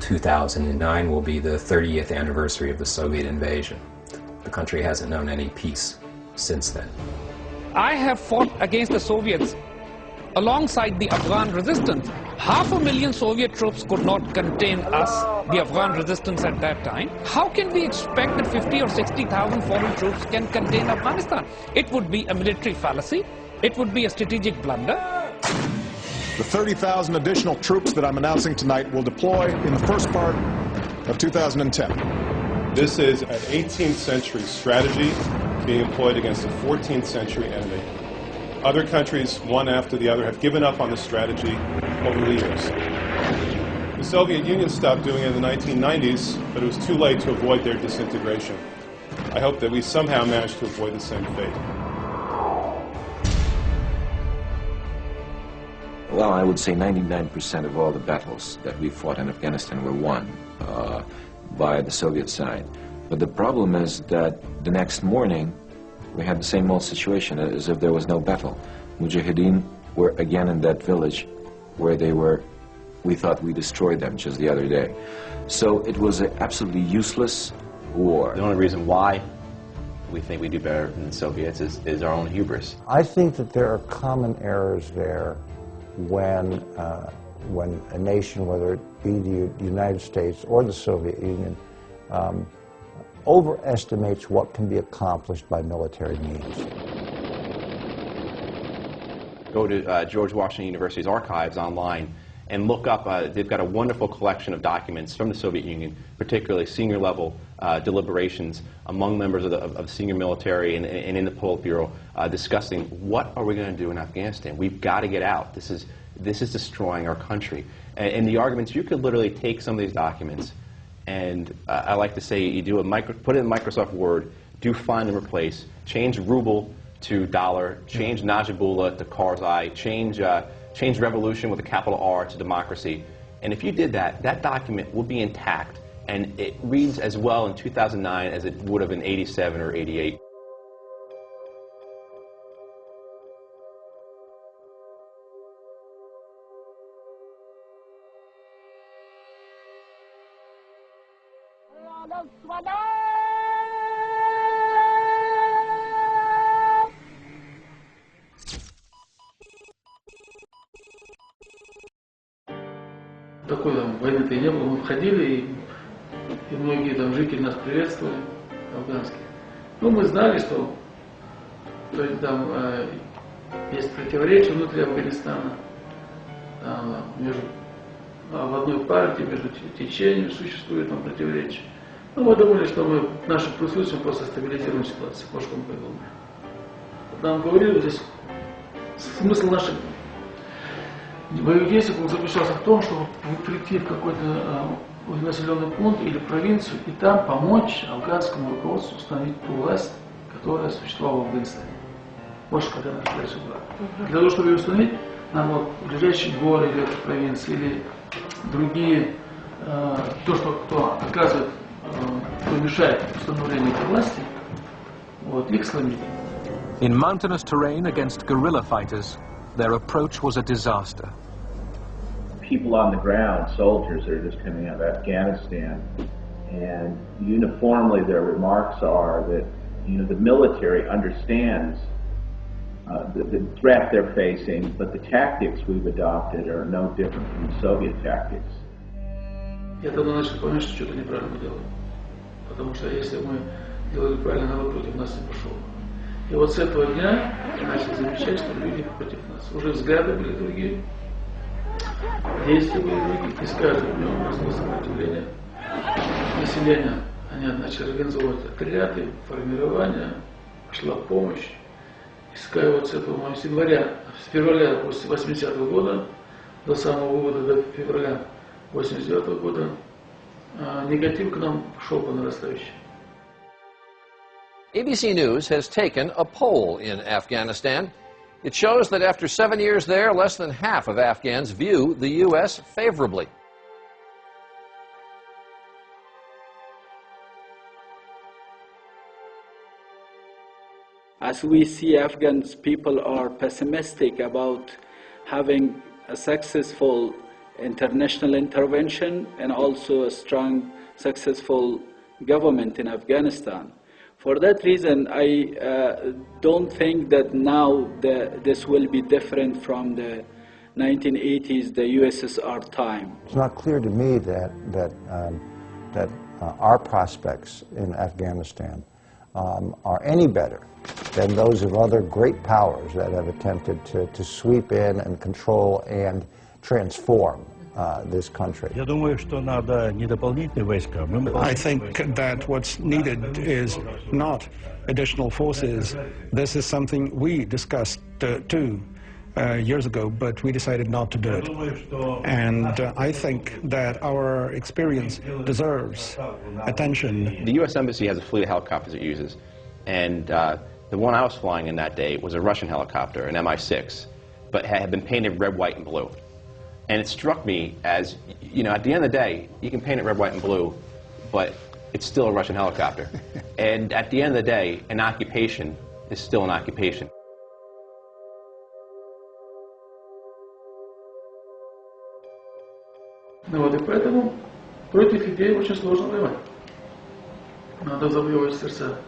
2009 will be the 30th anniversary of the Soviet invasion. The country hasn't known any peace since then. I have fought against the Soviets alongside the Afghan resistance. 500,000 Soviet troops could not contain us, the Afghan resistance at that time. How can we expect that 50 or 60,000 foreign troops can contain Afghanistan? It would be a military fallacy. It would be a strategic blunder. The 30,000 additional troops that I'm announcing tonight will deploy in the first part of 2010. This is an 18th century strategy being employed against a 14th century enemy. Other countries, one after the other, have given up on the strategy over the years. The Soviet Union stopped doing it in the 1990s, but it was too late to avoid their disintegration. I hope that we somehow manage to avoid the same fate. Well, I would say 99% of all the battles that we fought in Afghanistan were won by the Soviet side. But the problem is that the next morning we had the same old situation as if there was no battle. Mujahideen were again in that village where we thought we destroyed them just the other day. So it was an absolutely useless war. The only reason why we think we do better than the Soviets is our own hubris. I think that there are common errors there when a nation, whether it be the United States or the Soviet Union, overestimates what can be accomplished by military means. Go to George Washington University's archives online and look up, they've got a wonderful collection of documents from the Soviet Union, particularly senior level deliberations among members of the senior military and in the Politburo, discussing what are we going to do in Afghanistan. We've got to get out. This is destroying our country. And the arguments, you could literally take some of these documents and I like to say you do put it in Microsoft Word, do find and replace, change ruble to dollar, change Najibullah to Karzai, change revolution with a capital R to democracy. And if you did that, that document would be intact and it reads as well in 2009 as it would have in 87 or 88. Такой там войны-то и не было. Мы входили, и многие там жители нас приветствовали, афганские. Ну, мы знали, что там есть противоречия внутри Афганистана, там, в одной партии, между течениями существует там противоречия. Ну, мы думали, что мы нашим присутствием просто стабилизируем ситуацию, может, мы придумали. Нам говорили, здесь смысл наших боевых действий заключался в том, чтобы прийти в какой-то населенный пункт или провинцию и там помочь афганскому руководству установить ту власть, которая существовала в Афганистане. Больше, когда наша власть убрала. Для того, чтобы ее установить, нам вот ближайшие горы или провинции, или другие, кто оказывает, кто мешает установлению этой власти, вот, их сломить. In mountainous terrain against guerrilla fighters, their approach was a disaster. People on the ground, soldiers that are just coming out of Afghanistan, and uniformly their remarks are that, you know, the military understands the threat they're facing, but the tactics we've adopted are no different from Soviet tactics. Я тогда начал понимать, что что-то неправильно делаю, потому что если мы делали правильно, народ против нас не пошел. И вот с этого дня я начал замечать, что люди против нас. Уже взгляды были другие, действия были другие. И с каждым днем росло сопротивление населения. Они начали организовывать отряды, формирование, пошла помощь. И вот с этого с января, с февраля 80-го года до самого вывода до февраля 89-го года негатив к нам шел по нарастающей. ABC News has taken a poll in Afghanistan. It shows that after 7 years there, less than half of Afghans view the U.S. favorably. As we see, Afghan people are pessimistic about having a successful international intervention and also a strong, successful government in Afghanistan. For that reason, I don't think that now this will be different from the 1980s, the USSR time. It's not clear to me that our prospects in Afghanistan are any better than those of other great powers that have attempted to sweep in and control and transform this country. I think that what's needed is not additional forces. This is something we discussed too years ago, but we decided not to do it. And I think that our experience deserves attention. The U.S. Embassy has a fleet of helicopters it uses, and the one I was flying in that day was a Russian helicopter, an Mi-6, but had been painted red, white, and blue. And it struck me as, you know, at the end of the day, you can paint it red, white, and blue, but it's still a Russian helicopter. And at the end of the day, an occupation is still an occupation. Ну вот и поэтому против идеи очень сложно воевать. Надо завоевывать сердца.